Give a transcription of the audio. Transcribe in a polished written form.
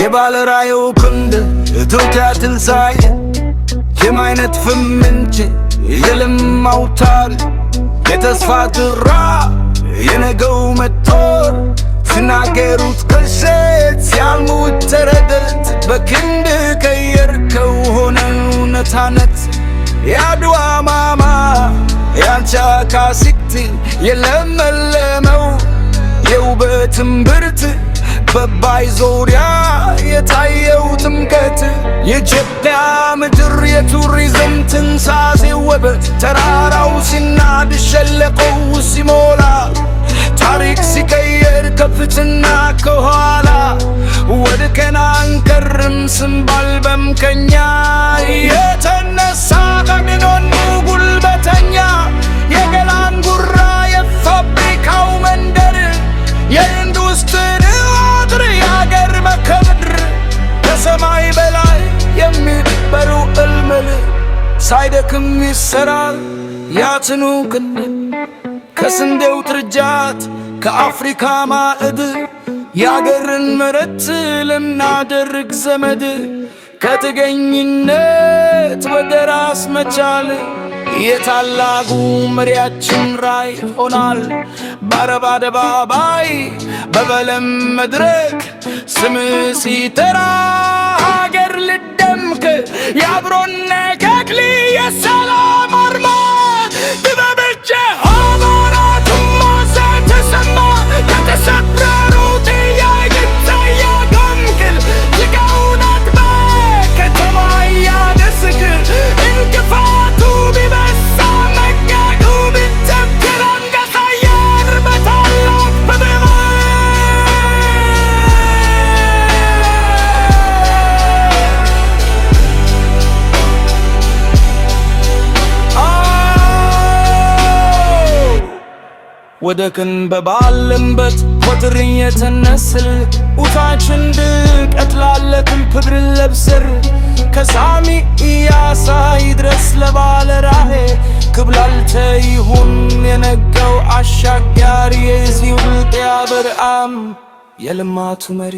የባለራዕዩ ክንድ ኢትዮጵያ ትንሣኤ የማይነጥፍ ምንጭ የልም አውታር የተስፋ ጥራ የነገው መጦር ሲናገሩት ቅርሴት ሲያልሙት ተረደት በክንድ ቀየርከው ሆነ እውነታነት የአድዋ ማማ ያንቺ አካሲት የለመለመው የውበት እምብርት በአባይ ዙሪያ የታየው ጥምቀት የኢትዮጵያ ምድር የቱሪዝም ትንሳኤ ውበት ተራራው ሲናድ ሸለቆው ሲሞላ ታሪክ ሲቀየር ከፊትና ከኋላ ወድቀን አንቀርም ስንባልበም ከኛ የተነሳ ቀድሞን ጉልበተኛ የገላን ጉራ የፋብሪካው መንደር የኢንዱስትሪ አጥር የአገር መከብር ከሰማይ በላይ የሚበሩ እልምል ሳይደክም ይሰራል ያትኑ ክንድ ከስንዴው ትርጃት ከአፍሪካ ማዕድ የአገርን መሬት ልናደርግ ዘመድ ከጥገኝነት ወደ ራስ መቻል የታላቁ መሪያችን ራዕይ ሆኗል። በአረብ አደባባይ በበለም መድረክ ስም ሲጠራ ሀገር ልደምቅ የአብሮነት አክሊል የሰላም አርማ ጥበብቼ ሆኖራት ማዘን ተሰማ ከተሰበሩ ጥያቄ ገምግል ዝጋውናት በከተማ ያደስክ እንቅፋቱ ቢበሳ መጋጉ ቢተብክር አንገሳየር በታላቅ በበባ ወደ ክንበባልንበት ወትር የተነስል ኡታችን ድቀት ላለክም ክብር ለብስር ከሳሚ ኢያሳይ ድረስ ለባለ ራዕይ ክብላልተ ይሁን የነገው አሻጋሪ የዚህ ውልጥ ያበርአም የልማቱ መሪ